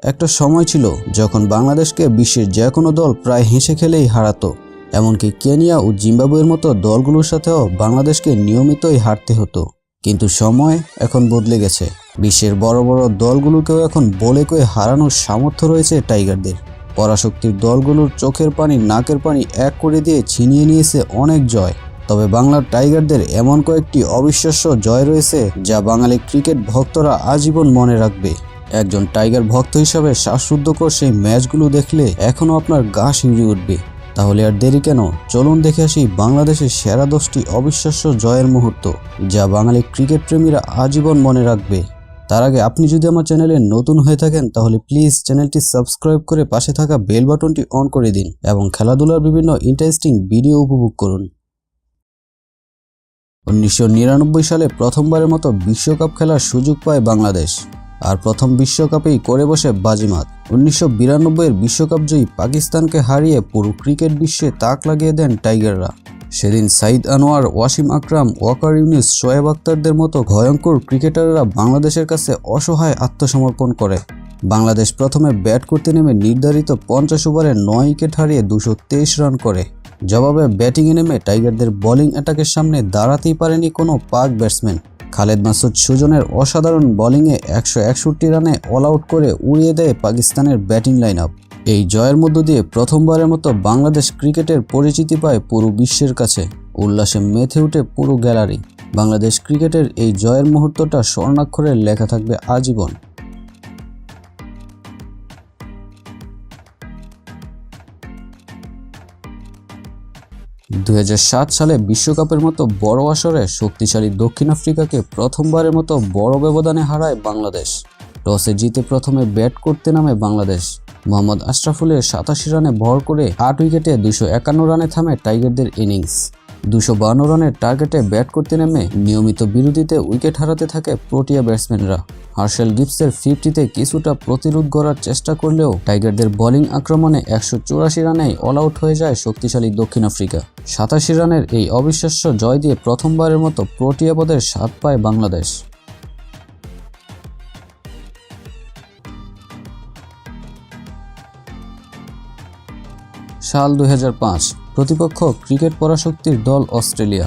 একটা সময় ছিল যখন বাংলাদেশকে বিশ্বের যে কোনো দল প্রায় হেসে খেলেই হারাতো। এমনকি কেনিয়া ও জিম্বাবুয়ের মতো দলগুলোর সাথেও বাংলাদেশকে নিয়মিতই হারতে হতো। কিন্তু সময় এখন বদলে গেছে। বিশ্বের বড় বড় দলগুলোকেও এখন বলে কয়ে হারানোর সামর্থ্য রয়েছে টাইগারদের। পরাশক্তির দলগুলোর চোখের পানি নাকের পানি এক করে দিয়ে ছিনিয়ে নিয়েছে অনেক জয়। তবে বাংলার টাইগারদের এমন কয়েকটি অবিশ্বাস্য জয় রয়েছে যা বাঙালি ক্রিকেট ভক্তরা আজীবন মনে রাখবে। একজন টাইগার ভক্ত হিসাবে শ্বাসরুদ্ধকর সেই ম্যাচগুলো দেখলে এখনও আপনার গা শিউরে উঠবে। তাহলে আর দেরি কেন, চলুন দেখে আসি বাংলাদেশের সেরা 10টি অবিশ্বাস্য জয়ের মুহূর্ত যা বাঙালি ক্রিকেট প্রেমীরা আজীবন মনে রাখবে। তার আগে আপনি যদি আমার চ্যানেলে নতুন হয়ে থাকেন তাহলে প্লিজ চ্যানেলটি সাবস্ক্রাইব করে পাশে থাকা বেল বাটনটি অন করে দিন এবং খেলাধুলার বিভিন্ন ইন্টারেস্টিং ভিডিও উপভোগ করুন। 1999 সালে প্রথমবারের মতো বিশ্বকাপ খেলার সুযোগ পায় বাংলাদেশ, আর প্রথম বিশ্বকাপেই করে বসে বাজিমাত। 1992-এর বিশ্বকাপ জয়ী পাকিস্তানকে হারিয়ে পুরো ক্রিকেট বিশ্বে তাক লাগিয়ে দেন টাইগাররা। সেদিন সাইদ আনোয়ার, ওয়াসিম আকরাম, ওয়াকার ইউনুস, শোয়েব আখতারদের মতো ভয়ঙ্কর ক্রিকেটাররা বাংলাদেশের কাছে অসহায় আত্মসমর্পণ করে। বাংলাদেশ প্রথমে ব্যাট করতে নেমে নির্ধারিত 50 ওভারে 9 উইকেট হারিয়ে 223 রান করে। জবাবে ব্যাটিংয়ে নেমে টাইগারদের বোলিং অ্যাটাকের সামনে দাঁড়াতেই পারেনি কোনো পাক ব্যাটসম্যান। খালেদ মাসুদ সুজনের অসাধারণ বোলিংয়ে 161 রানে অল আউট করে উড়িয়ে দেয় পাকিস্তানের ব্যাটিং লাইন আপ। এই জয়ের মধ্য দিয়ে প্রথমবারের মতো বাংলাদেশ ক্রিকেটের পরিচিতি পায় পুরো বিশ্বের কাছে। উল্লাসে মেতে উঠে পুরো গ্যালারি। বাংলাদেশ ক্রিকেটের এই জয়ের মুহূর্তটা স্বর্ণাক্ষরে লেখা থাকবে আজীবন। 2007 সালে বিশ্বকাপের মতো বড় আসরে শক্তিশালী দক্ষিণ আফ্রিকাকে প্রথমবারের মতো বড় ব্যবধানে হারায় বাংলাদেশ। টসে জিতে প্রথমে ব্যাট করতে নামে বাংলাদেশ। মোহাম্মদ আশরাফুলের 87 রানে ভর করে 8 উইকেটে 251 রানে থামে টাইগারদের ইনিংস। 252 রানের টার্গেটে ব্যাট করতে নেমে নিয়মিত বিরতিতে উইকেট হারাতে থাকে প্রোটিয়া ব্যাটসম্যানরা। হার্শেল গিবসের 50-তে কিছুটা প্রতিরোধ গড়ার চেষ্টা করলেও টাইগারদের বোলিং আক্রমণে 184 রানেই অল আউট হয়ে যায় শক্তিশালী দক্ষিণ আফ্রিকা। 87 রানের এই অবিশ্বাস্য জয় দিয়ে প্রথমবারের মতো প্রোটিয়া পদের স্বাদ পায় বাংলাদেশ। সাল 2005, প্রতিপক্ষ ক্রিকেট পরাশক্তির দল অস্ট্রেলিয়া।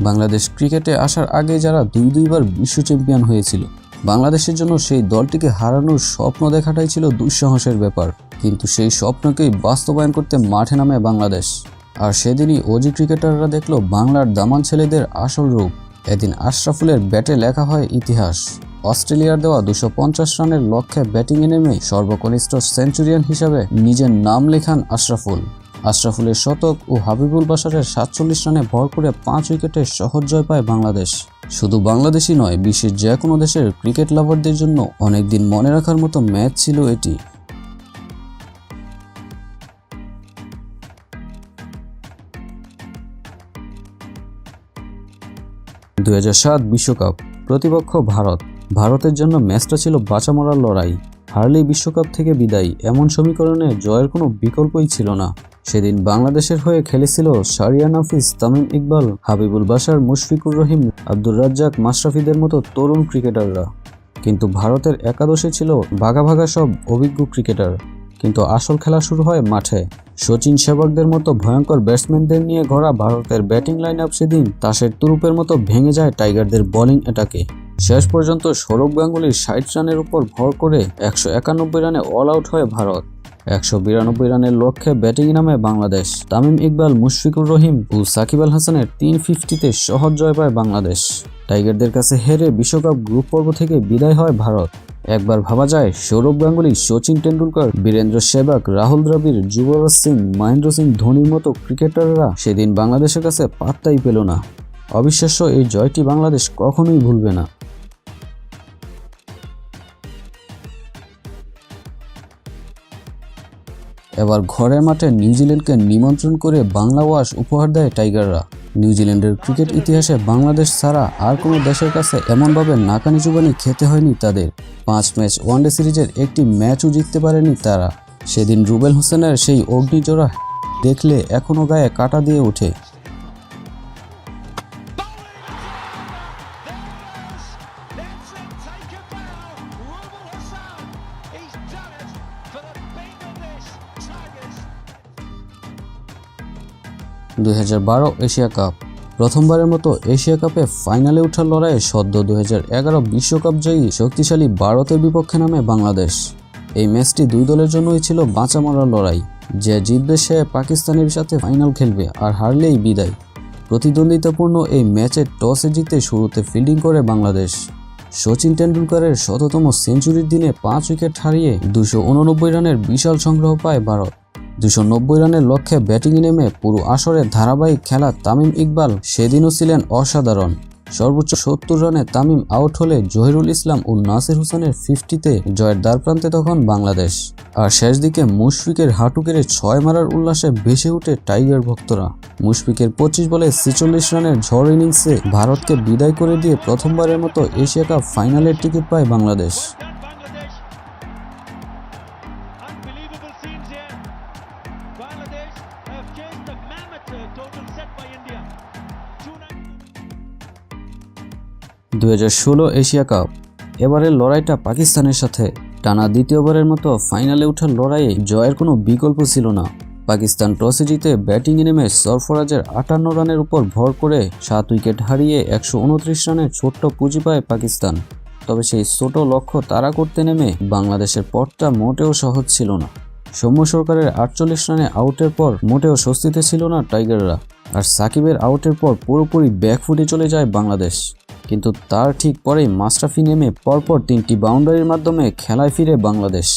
বাংলাদেশ ক্রিকেটে আসার আগে যারা দুইবার বিশ্ব চ্যাম্পিয়ন হয়েছিল, বাংলাদেশের জন্য সেই দলটিকে হারানোর স্বপ্ন দেখাটাই ছিল দুঃসাহসের ব্যাপার। কিন্তু সেই স্বপ্নকেই বাস্তবায়ন করতে মাঠে নামে বাংলাদেশ। আর সেদিনই অজি ক্রিকেটাররা দেখল বাংলার দামান ছেলেদের আসল রূপ। এদিন আশরাফুলের ব্যাটে লেখা হয় ইতিহাস। অস্ট্রেলিয়ার দেওয়া 250 রানের লক্ষ্যে ব্যাটিংয়ে নেমে সর্বকনিষ্ঠ সেঞ্চুরিয়ান হিসাবে নিজের নাম লেখান আশরাফুল। আশরাফুলের শতক ও হাবিবুল বাশারের 47 রানে ভর করে 5 উইকেটে সহজ জয় পায় বাংলাদেশ। শুধু বাংলাদেশই নয়, বিশ্বের যে কোনো দেশের ক্রিকেট লাভারদের জন্য অনেকদিন মনে রাখার মতো ম্যাচ ছিল এটি। – 2007 বিশ্বকাপ, প্রতিপক্ষ ভারত। ভারতের জন্য ম্যাচটা ছিল বাঁচা মরার লড়াই। হারলেই বিশ্বকাপ থেকে বিদায়, এমন সমীকরণে জয়ের কোনো বিকল্পই ছিল না। সেদিন বাংলাদেশের হয়ে খেলেছিল শাহরিয়ার নাফিস, তামিম ইকবাল, হাবিবুল বাশার, মুশফিকুর রহিম, আব্দুর রাজ্জাক, মাশরাফিদের মতো তরুণ ক্রিকেটাররা। কিন্তু ভারতের একাদশে ছিল ভাগা ভাগা সব অভিজ্ঞ ক্রিকেটার। কিন্তু আসল খেলা শুরু হয় মাঠে। সচিন, সেহবাগদের মতো ভয়ঙ্কর ব্যাটসম্যানদের নিয়ে গড়া ভারতের ব্যাটিং লাইন আপ সেদিন তাসের তুরুপের মতো ভেঙে যায় টাইগারদের বোলিং অ্যাটাকে। শেষ পর্যন্ত সৌরভ গাঙ্গুলির 60 রানের উপর ভর করে 191 রানে অল আউট হয় ভারত। 192 রানের লক্ষ্যে ব্যাটিংয়ে নামে বাংলাদেশ। তামিম ইকবাল, মুশফিকুর রহিম ও সাকিব আল হাসানের 350-তে সহজ জয় পায় বাংলাদেশ। টাইগারদের কাছে হেরে বিশ্বকাপ গ্রুপ পর্ব থেকে বিদায় হয় ভারত। একবার ভাবা যায়, সৌরভ গাঙ্গুলি, সচিন টেন্ডুলকার, বীরেন্দ্র সেহবাগ, রাহুল দ্রাবিড়, যুবরাজ সিং, মহেন্দ্র সিং ধোনির মতো ক্রিকেটাররা সেদিন বাংলাদেশের কাছে পাত্তাই পেল না। অবিশ্বাস্য এই জয়টি বাংলাদেশ কখনোই ভুলবে না। এবার ঘরের মাঠে নিউজিল্যান্ডকে নিমন্ত্রণ করে বাংলা ওয়াশ উপহার দেয় টাইগাররা। নিউজিল্যান্ডের ক্রিকেট ইতিহাসে বাংলাদেশ ছাড়া আর কোনো দেশের কাছে এমনভাবে নাকানি চুবানি খেতে হয়নি তাদের। 5 ম্যাচ ওয়ানডে সিরিজের একটি ম্যাচও জিততে পারেনি তারা। সেদিন রুবেল হোসেনের সেই অগ্নিজোড়া দেখলে এখনও গায়ে কাঁটা দিয়ে ওঠে। 2012 এশিয়া কাপ। প্রথমবারের মতো এশিয়া কাপে ফাইনালে ওঠার লড়াইয়ে সদ্য 2011 বিশ্বকাপ জয়ী শক্তিশালী ভারতের বিপক্ষে নামে বাংলাদেশ। এই ম্যাচটি দুই দলের জন্যই ছিল বাঁচা মরার লড়াই। যে জিতবে সে পাকিস্তানের সাথে ফাইনাল খেলবে, আর হারলেই বিদায়। প্রতিদ্বন্দ্বিতাপূর্ণ এই ম্যাচে টসে জিতে শুরুতে ফিল্ডিং করে বাংলাদেশ। সচিন টেন্ডুলকারের শততম সেঞ্চুরির দিনে 5 উইকেট হারিয়ে 289 রানের বিশাল সংগ্রহ পায় ভারত। 290 রানের লক্ষ্যে ব্যাটিংয়ে নেমে পুরো আসরে ধারাবাহিক খেলা তামিম ইকবাল সেদিনও ছিলেন অসাধারণ। সর্বোচ্চ 70 রানে তামিম আউট হলে জহিরুল ইসলাম ও নাসির হোসেনের 50-তে জয়ের দ্বারপ্রান্তে তখন বাংলাদেশ। আর শেষ দিকে মুশফিকের হাঁটু কেড়ে 6 মারার উল্লাসে ভেসে ওঠে টাইগার ভক্তরা। মুশফিকের 25 বলে 46 রানের ঝড় ইনিংসে ভারতকে বিদায় করে দিয়ে প্রথমবারের মতো এশিয়া কাপ ফাইনালের টিকিট পায় Bangladesh. Bangladesh have chased a mammoth total set by India. 2016 Asia cup. এবারের লড়াইটা পাকিস্তানের সাথে। টানা দ্বিতীয়বারের মতো ফাইনালে ওঠার লড়াইয়ে জয়ের কোনো বিকল্প ছিল না। পাকিস্তান টসে জিতে ব্যাটিংয়ে নেমে সরফরাজের 58 রানের উপর ভর করে 7 উইকেট হারিয়ে 129 রানের ছোট্ট পুঁজি পায় পাকিস্তান। তবে সেই ছোট লক্ষ্য তাড়া করতে নেমে বাংলাদেশের পথটা মোটেও সহজ ছিল না। সৌম্য সরকারের 48 রানে আউটের পর মোটেও স্বস্তিতে ছিল না টাইগাররা। আর সাকিবের আউটের পর পুরোপুরি ব্যাকফুটে চলে যায় বাংলাদেশ। কিন্তু তার ঠিক পরেই মাশরাফি নেমে পরপর 3টি বাউন্ডারির মাধ্যমে খেলায় ফিরে বাংলাদেশ।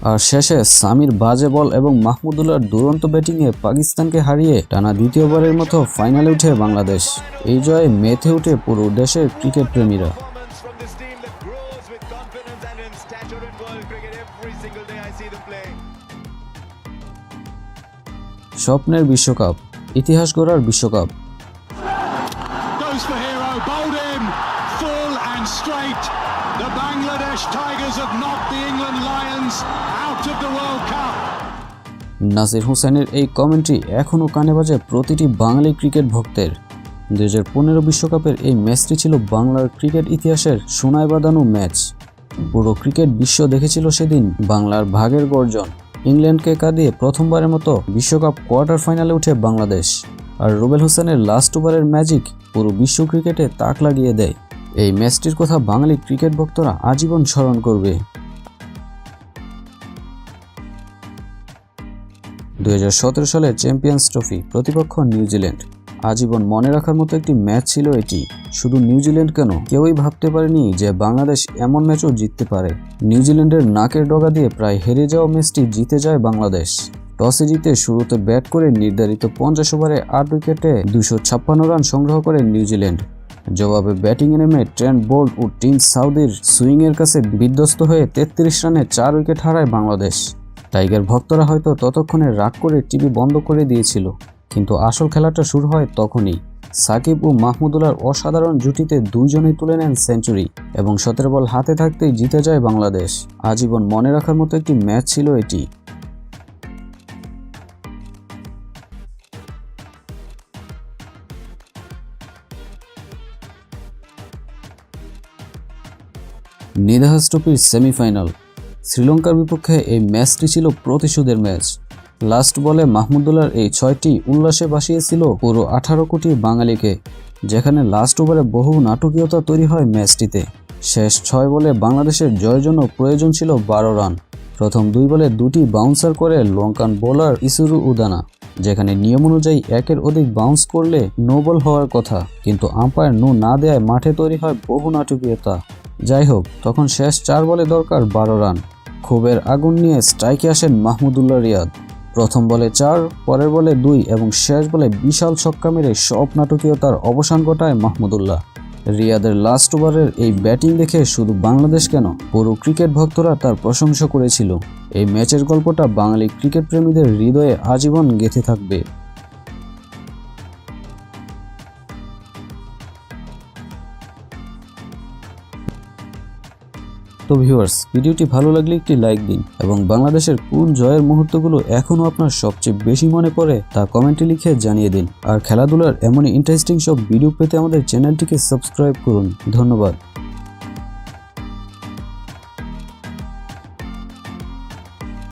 আর শেষে সামির বাজে বল এবং মাহমুদুল্লাহর দুরন্ত ব্যাটিংয়ে পাকিস্তানকে হারিয়ে টানা দ্বিতীয়বারের মতো ফাইনালে উঠে বাংলাদেশ। এই জয়ে মেতে উঠে পুরো দেশের ক্রিকেট প্রেমীরা। স্বপ্নের বিশ্বকাপ, ইতিহাস গড়ার বিশ্বকাপ। Goes for hero, bowled in, full and straight. The Bangladesh Tigers have knocked the England Lions out of the World Cup. Nasir হোসেনের এই কমেন্ট্রি এখনও কানে বাজে প্রতিটি বাঙালি ক্রিকেট ভক্তের। 2015 বিশ্বকাপের এই ম্যাচটি ছিল বাংলার ক্রিকেট ইতিহাসের সোনায় বাঁধানো ম্যাচ। পুরো ক্রিকেট বিশ্ব দেখেছিল সেদিন বাংলার ভাগের গর্জন। ইংল্যান্ডকে কাঁদিয়ে প্রথমবারের মতো বিশ্বকাপ কোয়ার্টার ফাইনালে উঠে বাংলাদেশ। আর রুবেল হোসেনের লাস্ট ওভারের ম্যাজিক পুরো বিশ্ব ক্রিকেটে তাক লাগিয়ে দেয়। এই ম্যাচটির কথা বাঙালি ক্রিকেট ভক্তরা আজীবন স্মরণ করবে। 2017 সালের চ্যাম্পিয়ন্স ট্রফি, প্রতিপক্ষ নিউজিল্যান্ড। আজীবন মনে রাখার মতো একটি ম্যাচ ছিল এটি। শুধু নিউজিল্যান্ড কেন, কেউই ভাবতে পারেনি যে বাংলাদেশ এমন ম্যাচও জিততে পারে। নিউজিল্যান্ডের নাকের ডগা দিয়ে প্রায় হেরে যাওয়া ম্যাচটি জিতে যায় বাংলাদেশ। টসে জিতে শুরুতে ব্যাট করে নির্ধারিত 50 ওভারে 8 উইকেটে 256 রান সংগ্রহ করে নিউজিল্যান্ড। জবাবে ব্যাটিংয়ে নেমে ট্রেন্ট বোল্ট ও টিম সাউদির সুইংয়ের কাছে বিধ্বস্ত হয়ে 33 রানে 4 উইকেট হারায় বাংলাদেশ। টাইগার ভক্তরা হয়তো ততক্ষণে রাগ করে টিভি বন্ধ করে দিয়েছিল, কিন্তু আসল খেলাটা শুরু হয় তখনই। সাকিব ও মাহমুদুল্লাহর অসাধারণ জুটিতে দুইজনেই তুলে নেন সেঞ্চুরি এবং 17 বল হাতে থাকতেই জিতে যায় বাংলাদেশ। আজীবন মনে রাখার মতো একটি ম্যাচ ছিল এটি। নিদাহাস ট্রফির সেমিফাইনাল। শ্রীলঙ্কার বিপক্ষে এই ম্যাচটি ছিল প্রতিশোধের ম্যাচ। লাস্ট বলে মাহমুদুল্লাহর এই 6টি উল্লাসে ভাসিয়েছিল পুরো 18 কোটি বাঙালিকে, যেখানে লাস্ট ওভারে বহু নাটকীয়তা তৈরি হয় ম্যাচটিতে। শেষ 6 বলে বাংলাদেশের জয়ের জন্য প্রয়োজন ছিল 12 রান। প্রথম 2 বলে 2টি বাউন্সার করে লঙ্কান বোলার ইসুরু উদানা, যেখানে নিয়ম অনুযায়ী 1-এর অধিক বাউন্স করলে নো বল হওয়ার কথা, কিন্তু আম্পায়ার নো না দেওয়ায় মাঠে তৈরি হয় বহু নাটকীয়তা। যাই হোক, তখন শেষ 4 বলে দরকার 12 রান। ক্ষোভের আগুন নিয়ে স্ট্রাইকে আসেন মাহমুদুল্লাহ রিয়াদ। প্রথম বলে 4, পরের বলে 2 এবং শেষ বলে বিশাল ছক্কা মেরে সব নাটকীয়তার অবসান ঘটায় মাহমুদুল্লাহ। রিয়াদের লাস্ট ওভারের এই ব্যাটিং দেখে শুধু বাংলাদেশ কেন, পুরো ক্রিকেট ভক্তরা তার প্রশংসা করেছিল। এই ম্যাচের গল্পটা বাঙালি ক্রিকেট প্রেমীদের হৃদয়ে আজীবন গেঁথে থাকবে। তো ভিউয়ার্স, ভিডিওটি ভালো লাগলে একটি লাইক দিন এবং বাংলাদেশের কোন জয়ের মুহূর্তগুলো এখনও আপনার সবচেয়ে বেশি মনে পড়ে তা কমেন্টে লিখে জানিয়ে দিন। আর খেলাধুলার এমনই ইন্টারেস্টিং সব ভিডিও পেতে আমাদের চ্যানেলটিকে সাবস্ক্রাইব করুন। ধন্যবাদ।